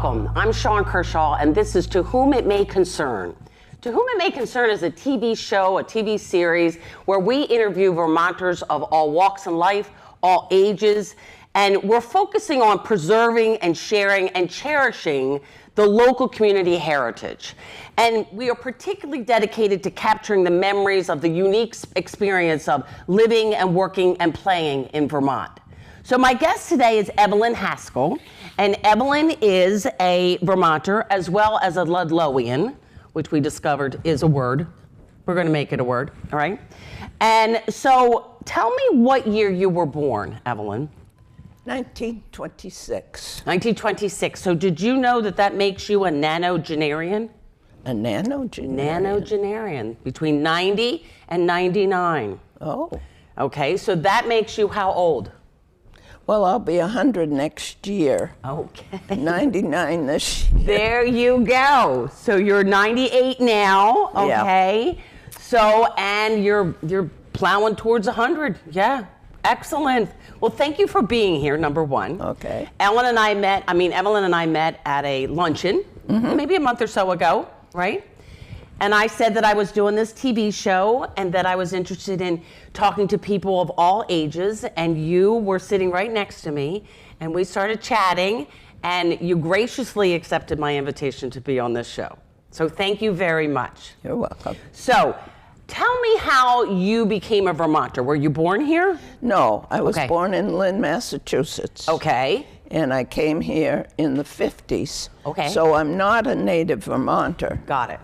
Welcome. I'm Shawn Kershaw, and this is To Whom It May Concern. To Whom It May Concern is a TV show, a TV series, where we interview Vermonters of all walks in life, all ages, and we're focusing on preserving and sharing and cherishing the local community heritage. And we are particularly dedicated to capturing the memories of the unique experience of living and working and playing in Vermont. So my guest today is Evelyn Haskil, and Evelyn is a Vermonter as well as a Ludlowian, which we discovered is a word. We're going to make it a word, all right? And so tell me what year you were born, Evelyn. 1926. 1926. So did you know that that makes you a nanogenarian? A nanogenarian? Nanogenarian, between 90 and 99. Oh. Okay, so that makes you how old? Well, I'll be 100 next year. Okay. 99 this year. There you go. So you're 98 now, okay? Yeah. So, and you're plowing towards 100. Yeah, excellent. Well, thank you for being here, number one. Okay. Evelyn and I met at a luncheon, maybe a month or so ago, right? And I said that I was doing this TV show and that I was interested in talking to people of all ages, and you were sitting right next to me, and we started chatting, and you graciously accepted my invitation to be on this show. So thank you very much. You're welcome. So tell me how you became a Vermonter. Were you born here? No, I was born in Lynn, Massachusetts. Okay. And I came here in the 50s. Okay. So I'm not a native Vermonter. Got it.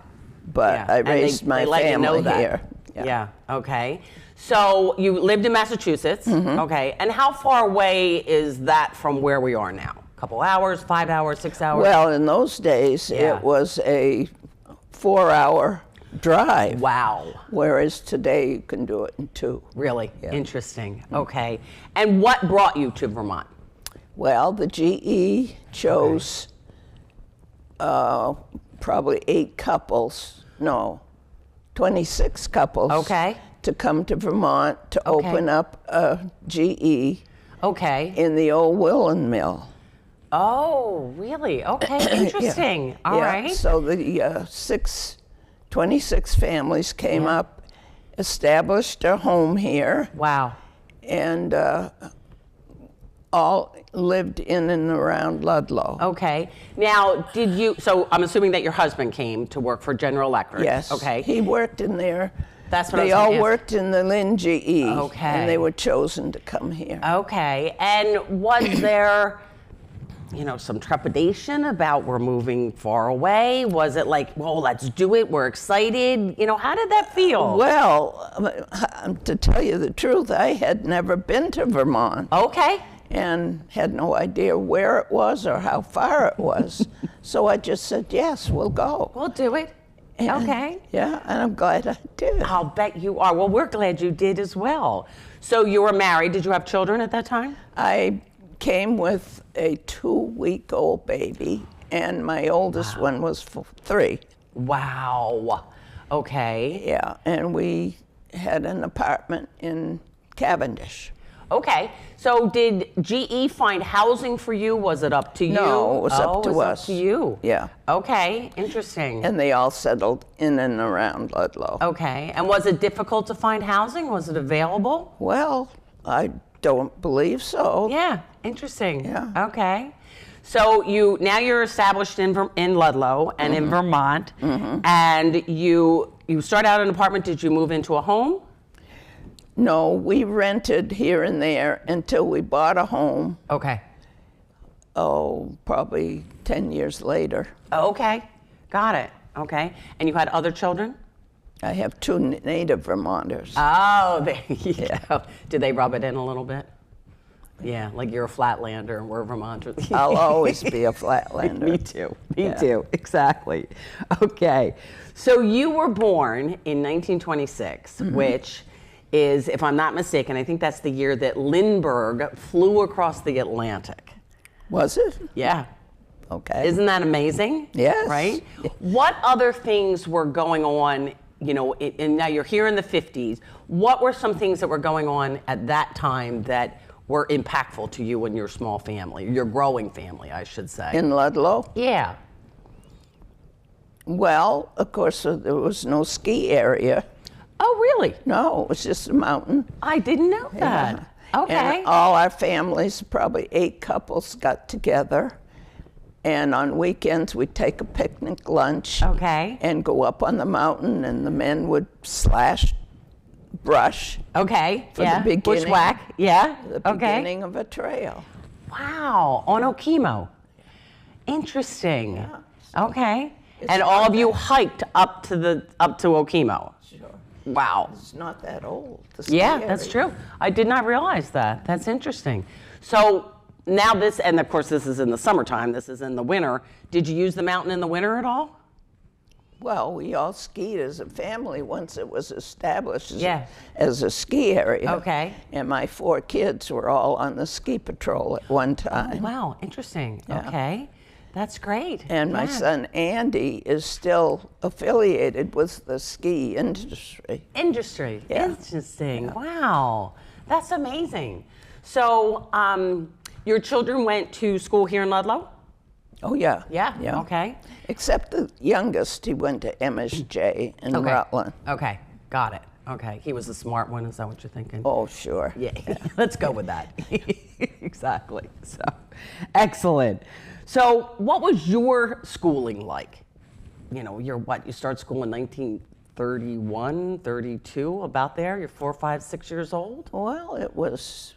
But yeah. I raised my family here. Yeah, okay. So you lived in Massachusetts, okay. And how far away is that from where we are now? A couple hours, 5 hours, 6 hours? Well, in those days, it was a 4-hour drive. Wow. Whereas today you can do it in 2. Really? Yeah. Interesting. Okay. And what brought you to Vermont? Well, the GE chose probably 26 couples to come to Vermont to open up a GE in the old Willen Mill. Oh, really? Okay, interesting. Yeah. All right. So the 26 families came up, established a home here. Wow. And all lived in and around Ludlow. Okay. Now, so I'm assuming that your husband came to work for General Electric. Yes. Okay. He worked in there. That's what they I was all worked in the Lynn GE. Okay. And they were chosen to come here. Okay. And was there, some trepidation about we're moving far away? Was it like, well, let's do it, we're excited? How did that feel? Well, to tell you the truth, I had never been to Vermont. Okay. And had no idea where it was or how far it was. So I just said, yes, we'll go. We'll do it. And, okay. Yeah, and I'm glad I did. I'll bet you are. Well, we're glad you did as well. So you were married. Did you have children at that time? I came with a 2-week-old baby, and my oldest one was 3. Wow. Okay. Yeah, and we had an apartment in Cavendish. Okay, so did GE find housing for you? Was it up to you? No, it was up to us. Up to you. Yeah. Okay, interesting. And they all settled in and around Ludlow. Okay, and was it difficult to find housing? Was it available? Well, I don't believe so. Yeah, interesting. Yeah. Okay. So now you're established in Ludlow and in Vermont, and you start out in an apartment. Did you move into a home? No, we rented here and there until we bought a home. Okay. Oh, probably 10 years later. Okay, got it. Okay, and you had other children? I have 2 native Vermonters. Oh, there you go. Did they rub it in a little bit? Yeah, like you're a Flatlander and we're Vermonters. I'll always be a Flatlander. Me too. Me too. Exactly. Okay. So you were born in 1926, which is, if I'm not mistaken, I think that's the year that Lindbergh flew across the Atlantic. Was it? Yeah. Okay. Isn't that amazing? Yes. Right? What other things were going on, and now you're here in the 50s. What were some things that were going on at that time that were impactful to you and your small family, your growing family, I should say? In Ludlow? Yeah. Well, of course, there was no ski area. Oh, really? No, it was just a mountain. I didn't know that. Yeah. Okay. And all our families, probably 8 couples, got together. And on weekends, we'd take a picnic lunch. Okay. And go up on the mountain, and the men would slash brush. Okay. For the beginning. Bushwhack. Yeah. The beginning of a trail. Wow. On Okemo. Interesting. Yeah. Okay. And all of you hiked up to Okemo. Sure. Wow. It's not that old. Yeah, that's true. I did not realize that. That's interesting. So now this, and of course this is in the summertime, this is in the winter. Did you use the mountain in the winter at all? Well, we all skied as a family once it was established as a ski area. Okay. And my 4 kids were all on the ski patrol at one time. Oh, wow, interesting. Yeah. Okay. That's great. And my son Andy is still affiliated with the ski industry. Yeah. Interesting. Yeah. Wow. That's amazing. So your children went to school here in Ludlow? Oh, yeah. Yeah. Okay. Except the youngest, he went to MSJ in Rutland. Okay. Got it. Okay. He was the smart one. Is that what you're thinking? Oh, sure. Yeah. Let's go with that. Exactly. So, excellent. So what was your schooling like? You know, you start school in 1931, 32, about there? You're 4, 5, 6 years old? Well, it was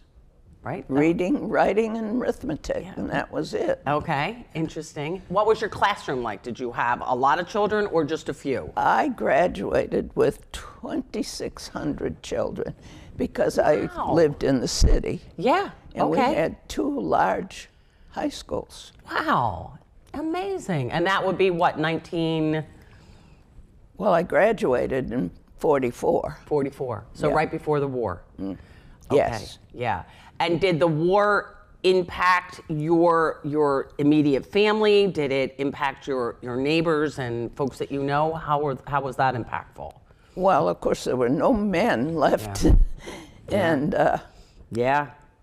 right? Reading, writing, and arithmetic, and that was it. Okay, interesting. What was your classroom like? Did you have a lot of children or just a few? I graduated with 2,600 children because I lived in the city. Yeah, and we had 2 large high schools. Wow, amazing. And that would be what, 19? Well, I graduated in 44. 44, so right before the war. Okay. Yes. Yeah. And did the war impact your immediate family? Did it impact your neighbors and folks that you know? How was that impactful? Well, of course, there were no men left. And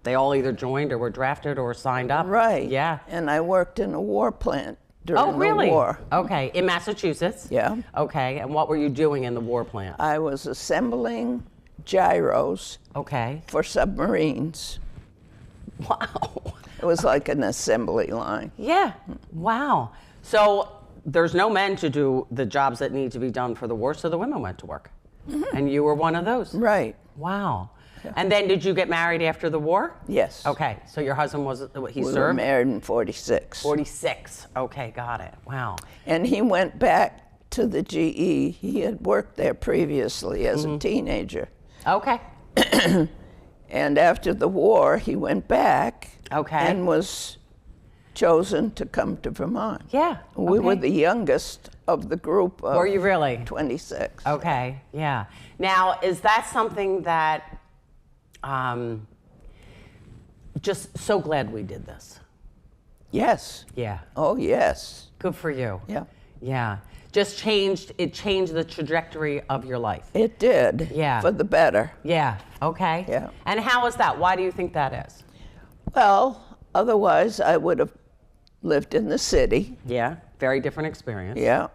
they all either joined or were drafted or signed up. Right. Yeah. And I worked in a war plant during the war. Okay. In Massachusetts? Yeah. Okay. And what were you doing in the war plant? I was assembling gyros for submarines. Wow. It was like an assembly line. Yeah. Wow. So there's no men to do the jobs that need to be done for the war, so the women went to work. Mm-hmm. And you were one of those. Right. Wow. Yeah. And then did you get married after the war? Yes. Okay. So your husband he served? We were married in 46. 46. Okay, got it. Wow. And he went back to the GE. He had worked there previously as a teenager. Okay. And after the war, he went back and was chosen to come to Vermont. Yeah. We were the youngest of the group of Were you really? 26. Okay, yeah. Now, is that something that, just so glad we did this? Yes. Yeah. Oh, yes. Good for you. Yeah. Yeah. It changed the trajectory of your life. It did. Yeah. For the better. Yeah. Okay. Yeah. And how is that? Why do you think that is? Well, otherwise I would have lived in the city. Yeah. Very different experience. Yeah.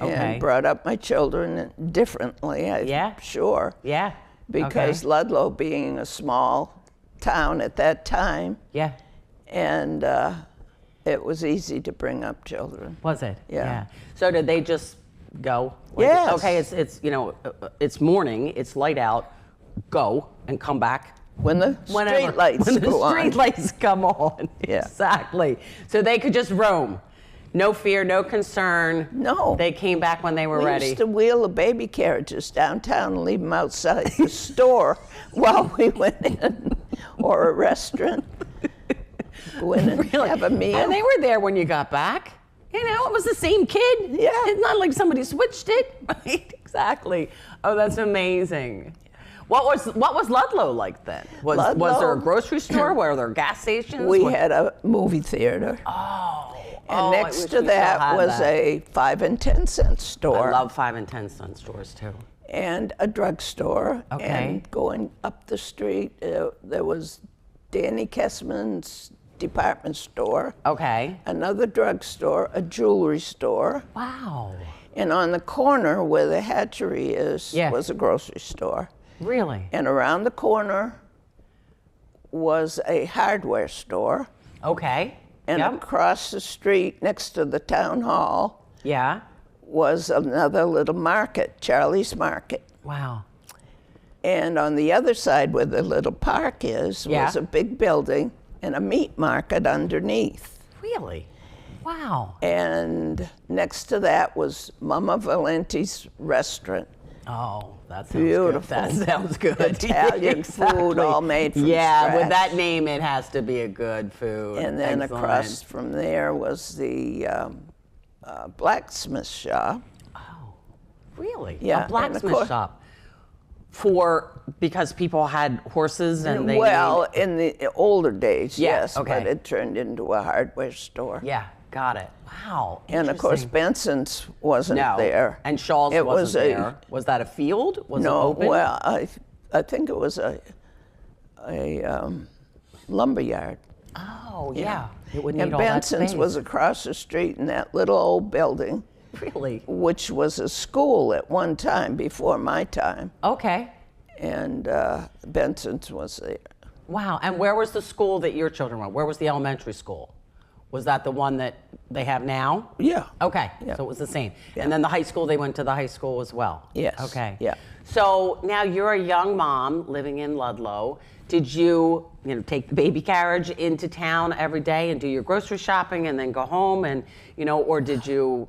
Okay. And brought up my children differently, I'm sure. Yeah. Because Ludlow being a small town at that time. Yeah. And it was easy to bring up children. Was it? Yeah. So did they just go? Yes. Okay, it's morning, it's light out, go and come back. When the street lights when go the street on. lights come on. Yeah. Exactly. So they could just roam. No fear, no concern. No. They came back when they were ready. We used to wheel the baby carriages downtown and leave them outside the store while we went in, or a restaurant. Go in and have a meal. And they were there when you got back. You know, it was the same kid. Yeah. It's not like somebody switched it. Right? Exactly. Oh, that's amazing. What was Ludlow like then? Was there a grocery store? Were there gas stations? We had a movie theater. Oh. And next to that was a 5 and 10 cent store. I love 5 and 10 cent stores too. And a drugstore. Okay. And going up the street, there was Danny Kessman's department store, Okay. another drugstore, a jewelry store, Wow. and on the corner where the hatchery is Yeah. was a grocery store. Really? And around the corner was a hardware store. Okay. And Yep. across the street, next to the town hall, Yeah. was another little market, Charlie's Market. Wow. And on the other side where the little park is Yeah. was a big building and a meat market underneath. Really? Wow. And next to that was Mama Valenti's restaurant. Oh, that sounds Beautiful. good. That sounds good. Italian food, all made from Yeah, with scratch. that name, it has to be a good food. And then Excellent. across from there was the blacksmith shop. Really? Yeah, A and blacksmith of course- shop. Because people had horses and they. Well, in the older days, Yeah, yes, okay. but it turned into a hardware store. Yeah, got it. Wow. And of course, interesting. Benson's wasn't No. there. And Shaw's It wasn't was there. Was that a field? Was it No, open? well, I think it was a lumber yard. Oh, yeah. It would And need all that Benson's space. was across the street in that little old building, Really? which was a school at one time before my time. Okay. And Benson's was there. Wow. And where was the school that your children went? Where was the elementary school? Was that the one that they have now? Yeah. Okay, Yeah. so it was the same. Yeah. And then the high school, they went to the high school as well? Yes. Okay. Yeah. So now you're a young mom living in Ludlow. Did you take the baby carriage into town every day and do your grocery shopping and then go home and, or did you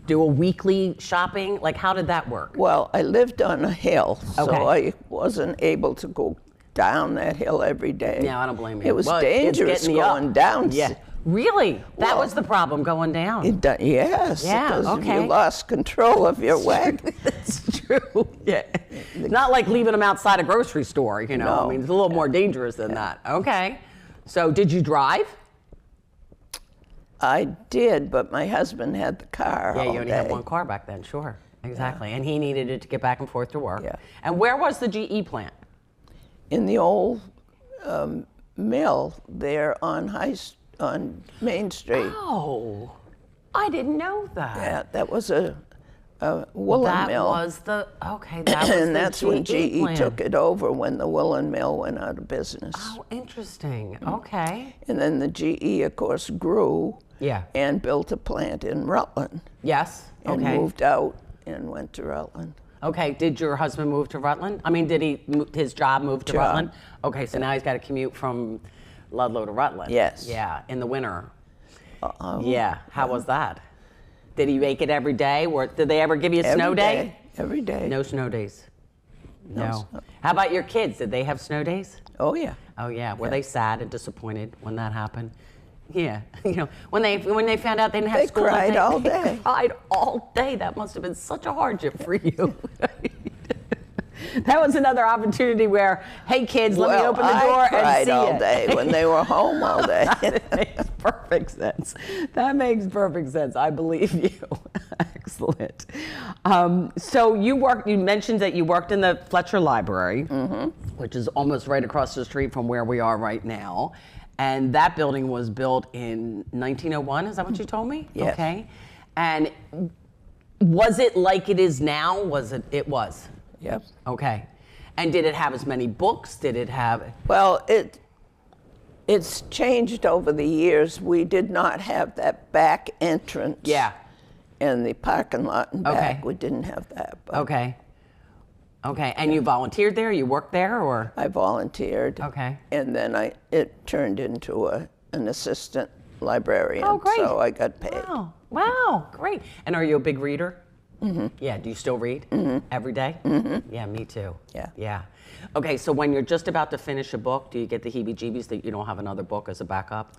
do a weekly shopping? Like, how did that work? Well, I lived on a hill, so Okay. I wasn't able to go down that hill every day. Yeah, I don't blame you. It was Well, it's dangerous getting me up. going down. Yeah. Really? That Well, was the problem, going down. Yes. Yeah, because okay. you lost control of your wagon. That's true. Yeah. It's not like leaving them outside a grocery store, No. I mean, it's a little more dangerous than that. Okay. So did you drive? I did, but my husband had the car Yeah, all you only day. had one car back then, sure. Exactly. And he needed it to get back and forth to work. Yeah. And where was the GE plant? In the old mill there on Main Street. Oh, I didn't know that. Yeah, that was a woolen That mill. was the, okay, that was the And that's when GE plant. took it over when the woolen mill went out of business. Oh, interesting. Okay. And then the GE, of course, grew Yeah. and built a plant in Rutland Yes. and Okay. moved out and went to Rutland. Okay, did your husband move to Rutland? I mean, did his job move to Job. Rutland? Okay, so now he's got to commute from Ludlow to Rutland. Yes. Yeah, in the winter. Yeah, how was that? Did he make it every day? Or did they ever give you a snow Every day? Every day. No snow days. No. snow. How about your kids? Did they have snow days? Oh, yeah. Oh yeah. Were they sad and disappointed when that happened? Yeah. When they found out they didn't have They school, that cried day, all they day. cried all day. That must have been such a hardship for you. That was another opportunity where, hey kids, let me open the door I cried and see all it. day when they were home all day. That makes perfect sense. That makes perfect sense. I believe you. Excellent. So you mentioned that you worked in the Fletcher Library, which is almost right across the street from where we are right now. And that building was built in 1901. Is that what you told me? Yes. Okay. And was it like it is now? It was. Yep. Okay. And did it have as many books? Did it have? Well, it's changed over the years. We did not have that back entrance. Yeah. And the parking lot in Okay. back, we didn't have that. But Okay. Okay. And you volunteered there? You worked there, or? I volunteered. Okay. And then it turned into an assistant librarian. Oh, great. So I got paid. Wow. Wow. Great. And are you a big reader? Mm-hmm. Yeah. Do you still read every day? Mm-hmm. Yeah, me too. Yeah. Yeah. Okay. So when you're just about to finish a book, do you get the heebie-jeebies that you don't have another book as a backup?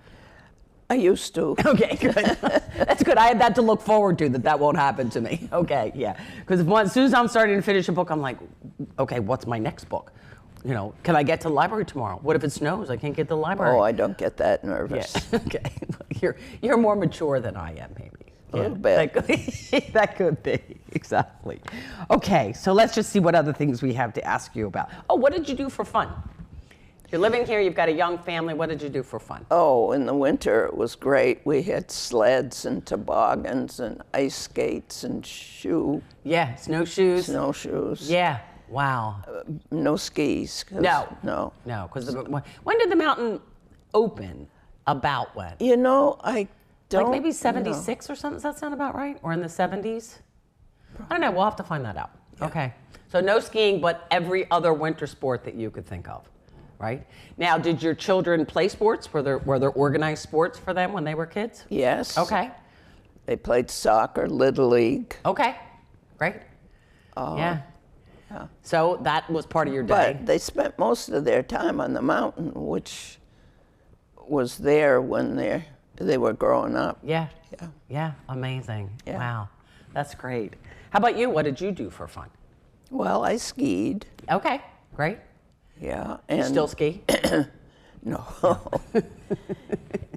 I used to. Okay, good. That's good. I had that to look forward to, that won't happen to me. Okay, yeah. Because as soon as I'm starting to finish a book, I'm like, okay, what's my next book? Can I get to the library tomorrow? What if it snows? I can't get to the library. Oh, I don't get that nervous. Yeah. Okay. You're more mature than I am, maybe. A little bit. That could be. Exactly. Okay, so let's just see what other things we have to ask you about. Oh, what did you do for fun? You're living here, you've got a young family. What did you do for fun? Oh, in the winter it was great. We had sleds and toboggans and ice skates and Yeah, snowshoes. snowshoes. Yeah, wow. No skis. No. No. No, because when did the mountain open? About when? You know, I don't Like maybe know. 76 or something? Does that sound about right? Or in the 70s? I don't know. We'll have to find that out. Yeah. Okay. So no skiing, but every other winter sport that you could think of, right? Now, did your children play sports? Were there organized sports for them when they were kids? Yes. Okay. They played soccer, Little League. Okay. Great. Yeah. So that was part of your day. But they spent most of their time on the mountain, which was there when they were growing up. Yeah. Yeah. Yeah. Amazing. Yeah. Wow. That's great. How about you? What did you do for fun? Well, I skied. Okay. Great. Yeah. You And still ski? No.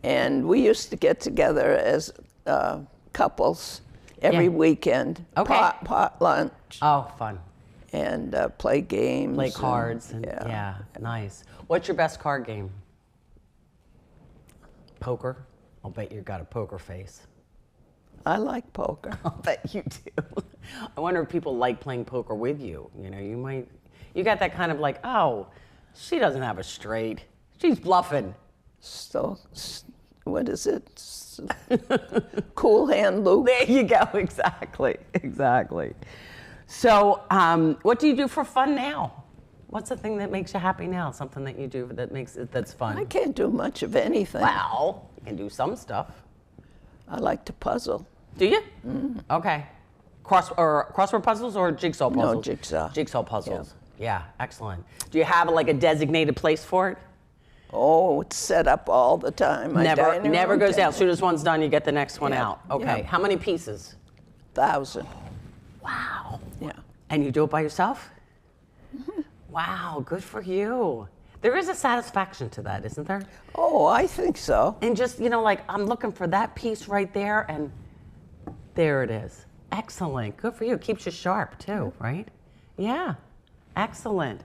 And we used to get together as couples every Yeah. weekend. Okay. Pot lunch Oh, fun. and play games. Play cards. And, yeah, nice. What's your best card game? Poker? I'll bet you got a poker face. I like poker. I'll bet you do. I wonder if people like playing poker with you. You know, you got that kind of like, oh, she doesn't have a straight. She's bluffing. So, what is it? Cool hand Luke. There you go. Exactly. So, what do you do for fun now? What's the thing that makes you happy now? Something that you do that's fun? I can't do much of anything. Well, you can do some stuff. I like to puzzle. Do you? Okay. Crossword puzzles or jigsaw puzzles? No, jigsaw. Jigsaw puzzles. Yeah, excellent. Do you have a designated place for it? Oh, it's set up all the time. My dining Never room goes down. table. As soon as one's done, you get the next one Yeah, out. Okay. yeah. How many pieces? 1,000. Wow. Yeah. And you do it by yourself? Wow, good for you. There is a satisfaction to that, isn't there? Oh, I think so. And just, I'm looking for that piece right there, and there it is. Excellent. Good for you. Keeps you sharp, too, right? Yeah. Excellent.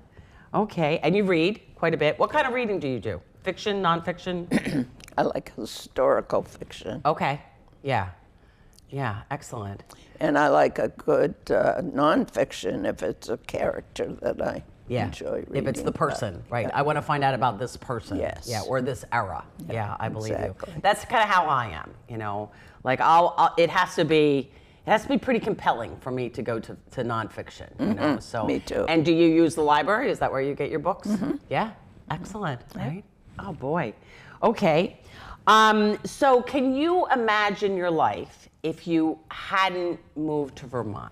Okay. And you read quite a bit. What kind of reading do you do? Fiction, nonfiction? I like historical fiction. Okay. Yeah. Yeah. Excellent. And I like a good nonfiction if it's a character that I Yeah. enjoy reading. If it's the person, right? I want to find out about this person. Yes. Yeah. Or this era. Yeah, I believe exactly. you. That's kind of how I am. Like it has to be pretty compelling for me to go to nonfiction. So. Me too. And do you use the library? Is that where you get your books? Yeah. Excellent. Right. Oh boy. Okay. So can you imagine your life if you hadn't moved to Vermont?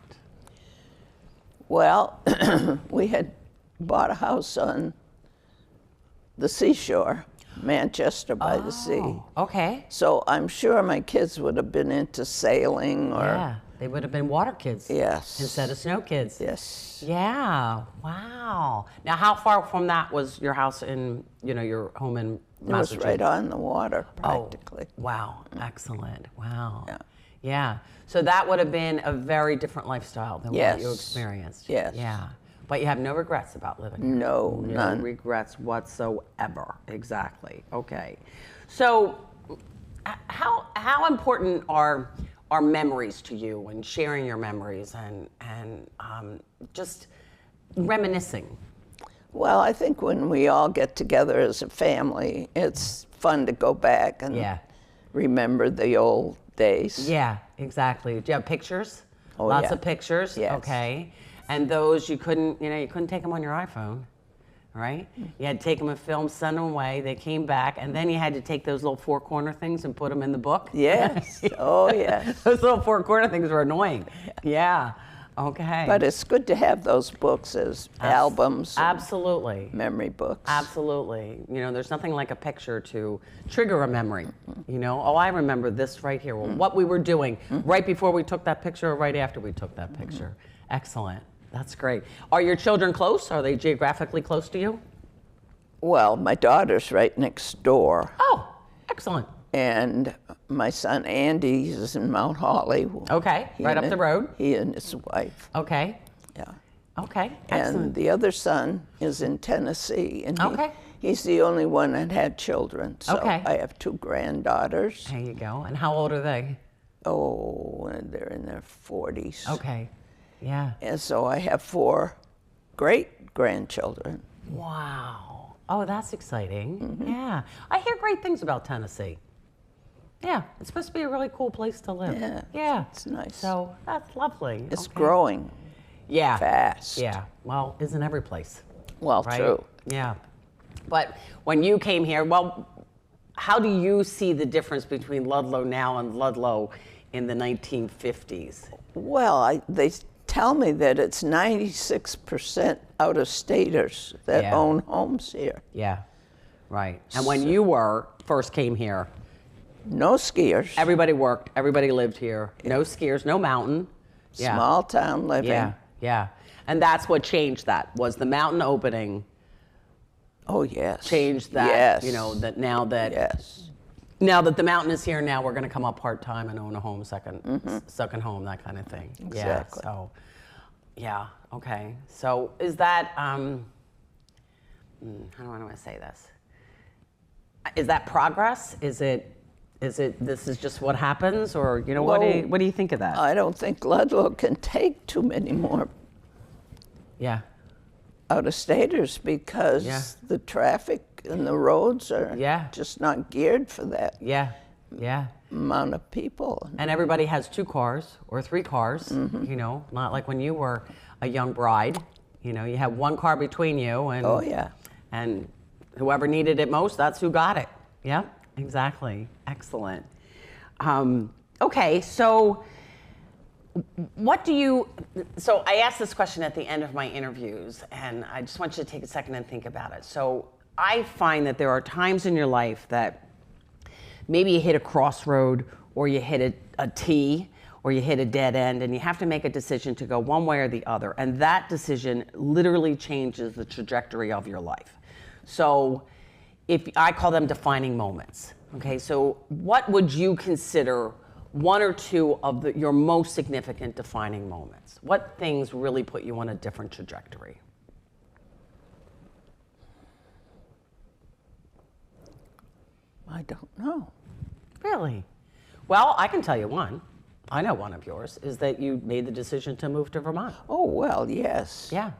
Well, we had bought a house on the seashore, Manchester by the sea. Okay. So I'm sure my kids would have been into sailing or Yeah. They would have been water kids. yes. Instead of snow kids. Yes. Yeah. Wow. Now, how far from that was your house in, your home in It was Massachusetts? right on the water practically. Oh, wow. Excellent. Wow. Yeah. Yeah. So that would have been a very different lifestyle than what you Yes. experienced. Yes. Yeah. But you have no regrets about living here. No, No none. regrets whatsoever. Exactly. Okay. So, how important are memories to you, and sharing your memories and just reminiscing? Well, I think when we all get together as a family, it's fun to go back and Yeah. remember the old days. Yeah. Exactly. Do you have pictures? Oh, Lots yeah. of pictures. Yes. Okay. And those you couldn't take them on your iPhone, right? You had to take them and film, send them away. They came back, and then you had to take those little four-corner things and put them in the book. Yes. Oh, yes. Those little four-corner things were annoying. Yeah. Okay. But it's good to have those books as albums, and Absolutely. memory books. Absolutely. There's nothing like a picture to trigger a memory. Oh, I remember this right here. Well, what we were doing right before we took that picture or right after we took that picture. Excellent. That's great. Are your children close? Are they geographically close to you? Well, my daughter's right next door, Oh, excellent. and my son Andy is in Mount Holly. Okay, He right and up the road. He and his wife. Okay. Yeah. Okay. And Excellent. the other son is in Tennessee, and Okay. He's the only one that had children. So Okay. I have 2 granddaughters. There you go. And how old are they? Oh, and they're in their 40s. Okay. Yeah. And so I have 4 great-grandchildren. Wow. Oh, that's exciting. Yeah. I hear great things about Tennessee. Yeah. It's supposed to be a really cool place to live. Yeah. Yeah. It's nice. So that's lovely. It's Okay. growing Yeah. fast. Yeah. Well, isn't every place? Well, Right? true. Yeah. But when you came here, well, how do you see the difference between Ludlow now and Ludlow in the 1950s? Well, they tell me that it's 96% out-of-staters that Yeah. own homes here. Yeah. Right. And when you first came here, No skiers. everybody worked, everybody lived here. No skiers, no mountain. Yeah. Small town living. Yeah. Yeah. And that's what changed that, was the mountain opening Oh, yes. changed that. Yes. You know, that now that the mountain is here, now we're going to come up part-time and own a home, second home, that kind of thing. Exactly. Yeah, so, yeah, okay. So is that, how do I want to say this? Is that progress? Is it, this is just what happens? Or, you know, what do you think of that? I don't think Ludlow can take too many more Yeah, out-of-staters because Yeah. the traffic and the roads are Yeah. just not geared for that yeah, yeah. amount of people. And everybody has 2 cars or 3 cars, you know, not like when you were a young bride. You know, you have 1 car between you, and Oh, yeah. and whoever needed it most, that's who got it. Yep, exactly. Excellent. Okay, so so I asked this question at the end of my interviews, and I just want you to take a second and think about it. So I find that there are times in your life that maybe you hit a crossroad, or you hit a T, or you hit a dead end, and you have to make a decision to go one way or the other. And that decision literally changes the trajectory of your life. So I call them defining moments. Okay, so what would you consider 1 or 2 of your most significant defining moments? What things really put you on a different trajectory? I don't know. Really? Well, I can tell you one. I know one of yours is that you made the decision to move to Vermont. Oh, well, yes. Yeah.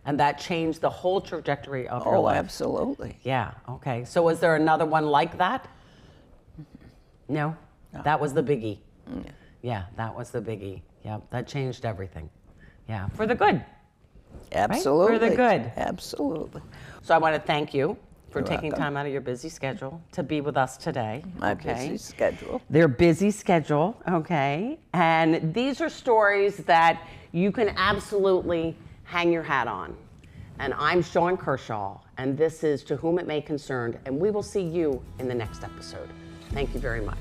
And that changed the whole trajectory of your Oh, life. absolutely. Yeah, okay. So was there another one like that? No? That was the biggie. Yeah, that was the biggie. Yeah, that changed everything. Yeah, for the good. Absolutely. For the good. Absolutely. So I want to thank you for You're taking welcome. time out of your busy schedule to be with us today. My busy schedule. Their busy schedule, okay? And these are stories that you can absolutely hang your hat on. And I'm Shawn Kershaw, and this is To Whom It May Concern, and we will see you in the next episode. Thank you very much.